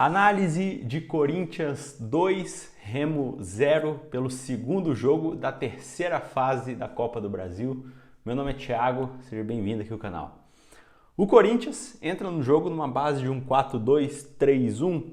Análise de Corinthians 2, Remo 0 pelo segundo jogo da terceira fase da Copa do Brasil. Meu nome é Thiago, seja bem-vindo aqui ao canal. O Corinthians entra no jogo numa base de um 4-2-3-1,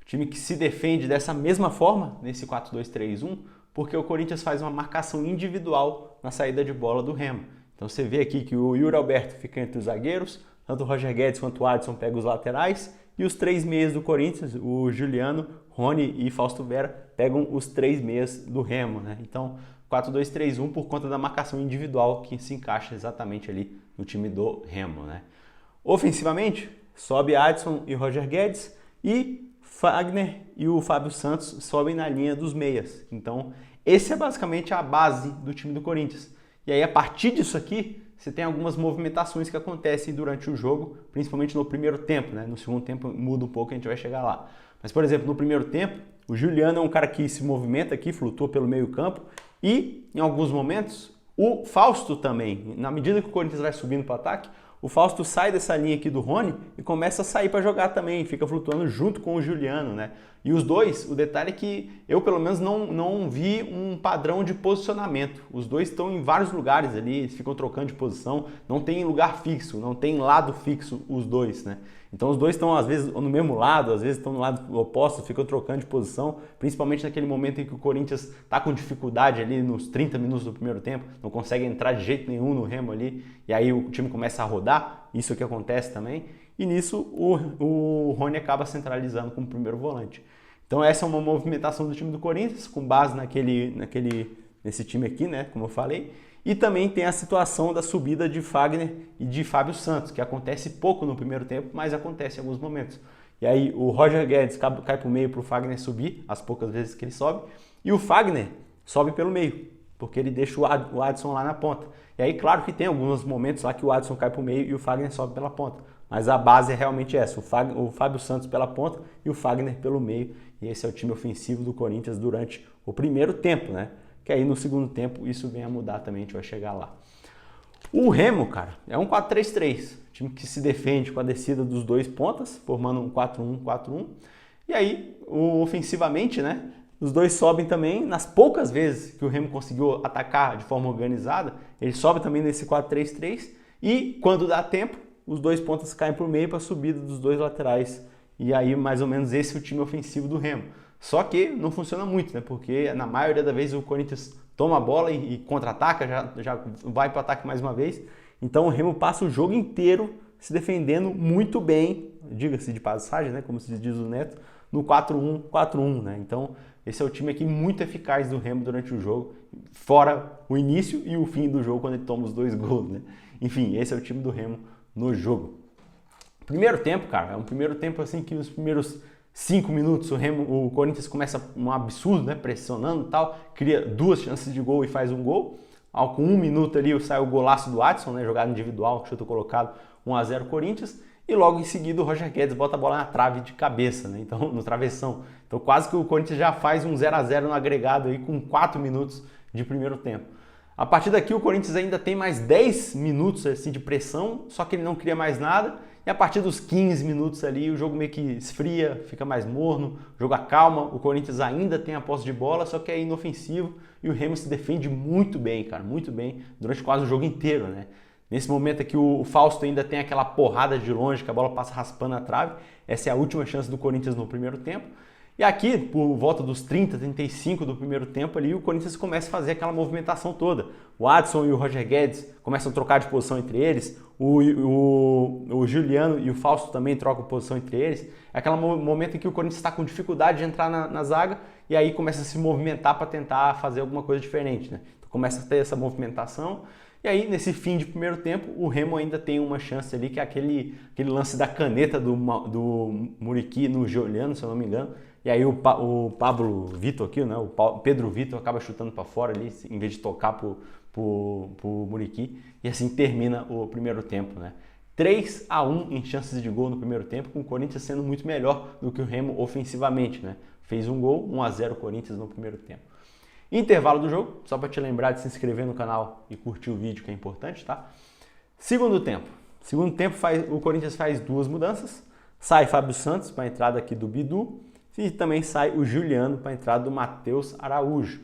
time que se defende dessa mesma forma, nesse 4-2-3-1, porque o Corinthians faz uma marcação individual na saída de bola do Remo. Então você vê aqui que o Yuri Alberto fica entre os zagueiros, tanto o Roger Guedes quanto o Adson pegam os laterais, e os três meias do Corinthians, o Juliano, Rony e Fausto Vera, pegam os três meias do Remo, né? Então, 4-2-3-1 por conta da marcação individual que se encaixa exatamente ali no time do Remo, né? Ofensivamente, sobe Adson e Roger Guedes e Fagner e o Fábio Santos sobem na linha dos meias. Então, esse é basicamente a base do time do Corinthians. E aí, a partir disso aqui, você tem algumas movimentações que acontecem durante o jogo, principalmente no primeiro tempo, né? No segundo tempo muda um pouco, a gente vai chegar lá. Mas, por exemplo, no primeiro tempo, o Juliano é um cara que se movimenta aqui, flutua pelo meio campo, e, em alguns momentos, o Fausto também. Na medida que o Corinthians vai subindo para o ataque, o Fausto sai dessa linha aqui do Rony e começa a sair para jogar também, fica flutuando junto com o Juliano, né? E os dois, o detalhe é que eu pelo menos não vi um padrão de posicionamento. Os dois estão em vários lugares ali, eles ficam trocando de posição, não tem lugar fixo, não tem lado fixo os dois, né? Então os dois estão às vezes no mesmo lado, às vezes estão no lado oposto, ficam trocando de posição, principalmente naquele momento em que o Corinthians está com dificuldade ali nos 30 minutos do primeiro tempo, não consegue entrar de jeito nenhum no Remo ali, e aí o time começa a rodar, isso que acontece também, e nisso o Rony acaba centralizando como primeiro volante. Então essa é uma movimentação do time do Corinthians, com base nesse time aqui, né, como eu falei. E também tem a situação da subida de Fagner e de Fábio Santos, que acontece pouco no primeiro tempo, mas acontece em alguns momentos. E aí o Roger Guedes cai para o meio para o Fagner subir, as poucas vezes que ele sobe, e o Fagner sobe pelo meio, porque ele deixa o Adson lá na ponta. E aí, claro que tem alguns momentos lá que o Adson cai para o meio e o Fagner sobe pela ponta. Mas a base é realmente essa, o Fábio Santos pela ponta e o Fagner pelo meio. E esse é o time ofensivo do Corinthians durante o primeiro tempo, né? Que aí no segundo tempo isso vem a mudar também, a gente vai chegar lá. O Remo, cara, é um 4-3-3, time que se defende com a descida dos dois pontas, formando um 4-1-4-1. E aí, ofensivamente, né, os dois sobem também, nas poucas vezes que o Remo conseguiu atacar de forma organizada, ele sobe também nesse 4-3-3 e quando dá tempo, os dois pontas caem para o meio para a subida dos dois laterais. E aí, mais ou menos, esse é o time ofensivo do Remo. Só que não funciona muito, né? Porque na maioria das vezes o Corinthians toma a bola e contra-ataca, já vai para o ataque mais uma vez. Então o Remo passa o jogo inteiro se defendendo muito bem, diga-se de passagem, né? Como se diz o Neto, no 4-1-4-1, né? Então esse é o time aqui muito eficaz do Remo durante o jogo, fora o início e o fim do jogo, quando ele toma os dois gols, né? Enfim, esse é o time do Remo no jogo. Primeiro tempo, cara, é um primeiro tempo assim que nos primeiros 5 minutos o Corinthians começa um absurdo, né, pressionando e tal, cria 2 chances de gol e faz um gol. Com 1 minuto ali sai o golaço do Adson, né, jogada individual, chuto colocado, 1-0 Corinthians. E logo em seguida o Roger Guedes bota a bola na trave de cabeça, né, então, no travessão. Então quase que o Corinthians já faz um 0-0 no agregado aí com 4 minutos de primeiro tempo. A partir daqui o Corinthians ainda tem mais 10 minutos assim, de pressão, só que ele não cria mais nada. E a partir dos 15 minutos ali o jogo meio que esfria, fica mais morno, o jogo acalma, o Corinthians ainda tem a posse de bola, só que é inofensivo e o Remo se defende muito bem, cara, muito bem, durante quase o jogo inteiro, né? Nesse momento aqui o Fausto ainda tem aquela porrada de longe, que a bola passa raspando a trave, essa é a última chance do Corinthians no primeiro tempo. E aqui, por volta dos 30, 35 do primeiro tempo ali, o Corinthians começa a fazer aquela movimentação toda. O Adson e o Roger Guedes começam a trocar de posição entre eles, o Juliano e o Fausto também trocam posição entre eles. É aquele momento em que o Corinthians está com dificuldade de entrar na zaga e aí começa a se movimentar para tentar fazer alguma coisa diferente, né? Então começa a ter essa movimentação. E aí, nesse fim de primeiro tempo, o Remo ainda tem uma chance ali, que é aquele lance da caneta do Muriqui no Juliano, se eu não me engano. E aí o Pablo Vitor aqui, né, o Pedro Vitor acaba chutando para fora ali, em vez de tocar pro Muriqui. E assim termina o primeiro tempo, né? 3-1 em chances de gol no primeiro tempo, com o Corinthians sendo muito melhor do que o Remo ofensivamente, né? Fez um gol, 1-0 Corinthians no primeiro tempo. Intervalo do jogo, só para te lembrar de se inscrever no canal e curtir o vídeo, que é importante, tá? Segundo tempo. O Corinthians faz 2 mudanças. sai Fábio Santos para a entrada aqui do Bidu e também sai o Juliano para a entrada do Matheus Araújo.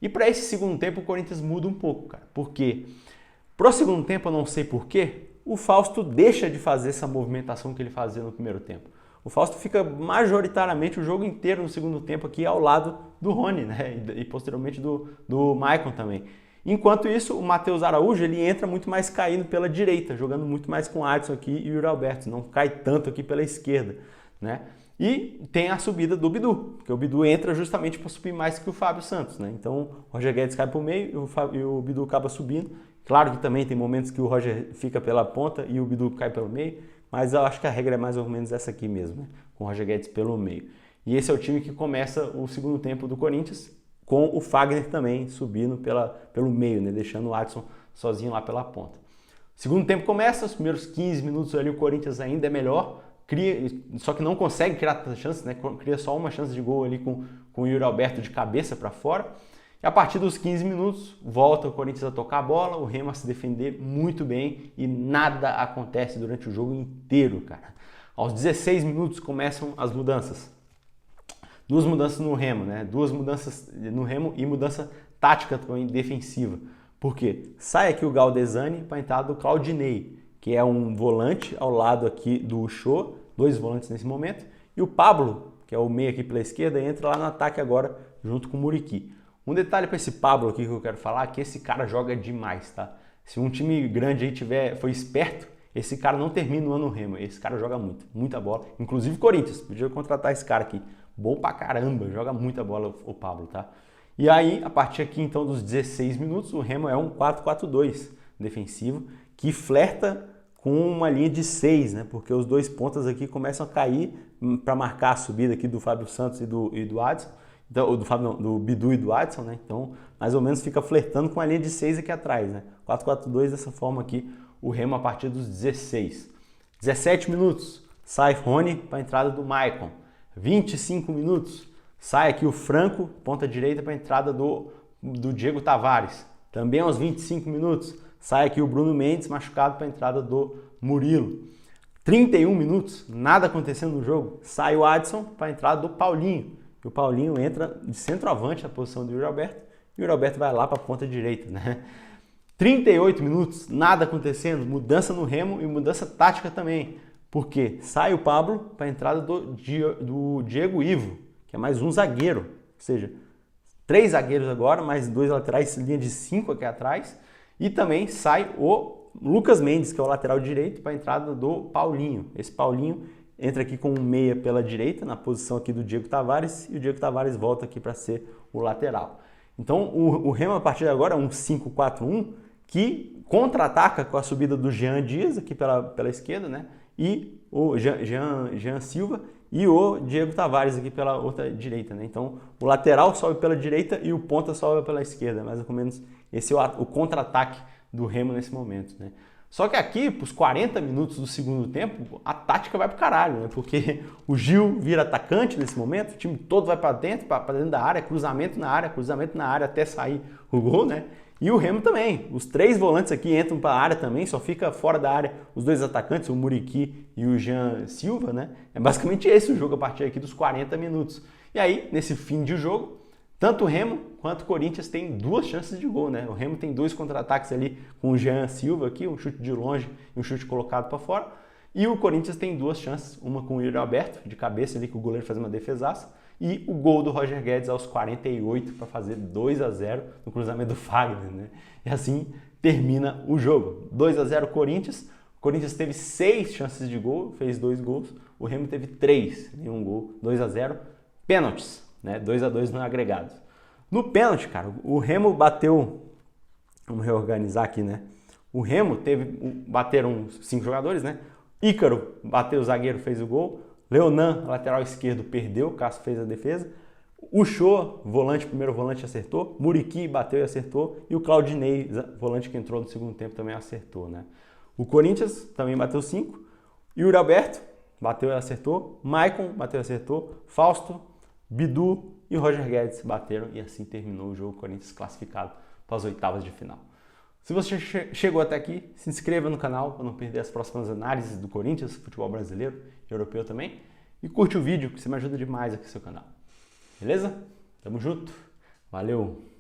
E para esse segundo tempo o Corinthians muda um pouco, cara. Por quê? Pro segundo tempo, eu não sei porquê, o Fausto deixa de fazer essa movimentação que ele fazia no primeiro tempo. O Fausto fica majoritariamente o jogo inteiro no segundo tempo aqui ao lado do Rony, né? E posteriormente do Maicon também. Enquanto isso, o Matheus Araújo ele entra muito mais caindo pela direita, jogando muito mais com o Adson aqui e o Yuri Alberto, não cai tanto aqui pela esquerda, né? E tem a subida do Bidu, porque o Bidu entra justamente para subir mais que o Fábio Santos, né? Então o Roger Guedes cai para o meio e o Bidu acaba subindo. Claro que também tem momentos que o Roger fica pela ponta e o Bidu cai pelo meio, mas eu acho que a regra é mais ou menos essa aqui mesmo, né? Com o Roger Guedes pelo meio. E esse é o time que começa o segundo tempo do Corinthians, com o Fagner também subindo pelo meio, né? Deixando o Adson sozinho lá pela ponta. O segundo tempo começa, os primeiros 15 minutos ali o Corinthians ainda é melhor, só que não consegue criar tantas chances, né? Cria só uma chance de gol ali com o Yuri Alberto de cabeça para fora. E a partir dos 15 minutos, volta o Corinthians a tocar a bola, o Remo a se defender muito bem e nada acontece durante o jogo inteiro, cara. Aos 16 minutos começam as mudanças. Duas mudanças no Remo, né? Duas mudanças no Remo e mudança tática também defensiva. Por quê? Sai aqui o Galdesani para a entrada do Claudinei, que é um volante ao lado aqui do Uchoa, dois volantes nesse momento, e o Pablo, que é o meio aqui pela esquerda, entra lá no ataque agora junto com o Muriqui. Um detalhe para esse Pablo aqui que eu quero falar é que esse cara joga demais, tá? Se um time grande aí foi esperto, esse cara não termina o ano no Remo. Esse cara joga muito, muita bola. Inclusive Corinthians, podia contratar esse cara aqui. Bom pra caramba, joga muita bola o Pablo, tá? E aí, a partir aqui então dos 16 minutos, o Remo é um 4-4-2 defensivo que flerta com uma linha de 6, né? Porque os dois pontas aqui começam a cair para marcar a subida aqui do Fábio Santos e do Adson. Então, do Bidu e do Adson, né? Então, mais ou menos fica flertando com a linha de 6 aqui atrás, né? 4-4-2 dessa forma aqui, o Remo a partir dos 16. 17 minutos, sai Rony para a entrada do Maicon. 25 minutos, sai aqui o Franco, ponta direita para a entrada do Diego Tavares. Também aos 25 minutos, sai aqui o Bruno Mendes, machucado para a entrada do Murilo. 31 minutos, nada acontecendo no jogo, sai o Adson para a entrada do Paulinho. E o Paulinho entra de centroavante na posição do Yuri Alberto, e o Yuri Alberto vai lá para a ponta direita, né? 38 minutos, nada acontecendo, mudança no Remo e mudança tática também. Porque sai o Pablo para a entrada do Diego Ivo, que é mais um zagueiro. Ou seja, 3 zagueiros agora, mais 2 laterais, linha de 5 aqui atrás. E também sai o Lucas Mendes, que é o lateral direito, para a entrada do Paulinho. Esse Paulinho entra aqui com um meia pela direita, na posição aqui do Diego Tavares, e o Diego Tavares volta aqui para ser o lateral. Então o Remo a partir de agora é um 5-4-1 que contra-ataca com a subida do Jean Dias aqui pela esquerda, né? E o Jean Silva e o Diego Tavares aqui pela outra direita, né? Então o lateral sobe pela direita e o ponta sobe pela esquerda, mais ou menos esse é o contra-ataque do Remo nesse momento, né? Só que aqui, para os 40 minutos do segundo tempo, a tática vai pro caralho, né? Porque o Gil vira atacante nesse momento, o time todo vai para dentro da área, cruzamento na área até sair o gol, né? E o Remo também. Os 3 volantes aqui entram para a área também, só fica fora da área os 2 atacantes, o Muriqui e o Jean Silva, né? É basicamente esse o jogo a partir aqui dos 40 minutos. E aí, nesse fim de jogo, tanto o Remo quanto o Corinthians tem 2 chances de gol, né? O Remo tem 2 contra-ataques ali com o Jean Silva aqui, um chute de longe e um chute colocado para fora. E o Corinthians tem 2 chances, uma com o Yuri Alberto, de cabeça ali, que o goleiro faz uma defesaça, e o gol do Roger Guedes aos 48 para fazer 2-0 no cruzamento do Fagner, né? E assim termina o jogo. 2-0 Corinthians. O Corinthians teve 6 chances de gol, fez 2 gols. O Remo teve 3, nenhum gol. 2-0. Pênaltis, né? 2-2 no agregado. No pênalti, cara, o Remo bateu... Vamos reorganizar aqui, né? O Remo bateram 5 jogadores, né? Ícaro bateu o zagueiro, fez o gol. Leonan, lateral esquerdo, perdeu, o Cássio fez a defesa. Uchoa, primeiro volante, acertou. Muriqui bateu e acertou. E o Claudinei, volante que entrou no segundo tempo, também acertou, né? O Corinthians também bateu 5. Yuri Alberto bateu e acertou. Maicon bateu e acertou. Fausto, Bidu e Roger Guedes bateram. E assim terminou o jogo, Corinthians classificado para as oitavas de final. Se você chegou até aqui, se inscreva no canal para não perder as próximas análises do Corinthians, futebol brasileiro. de europeu também. E curte o vídeo, que você me ajuda demais aqui no seu canal. Beleza? Tamo junto. Valeu!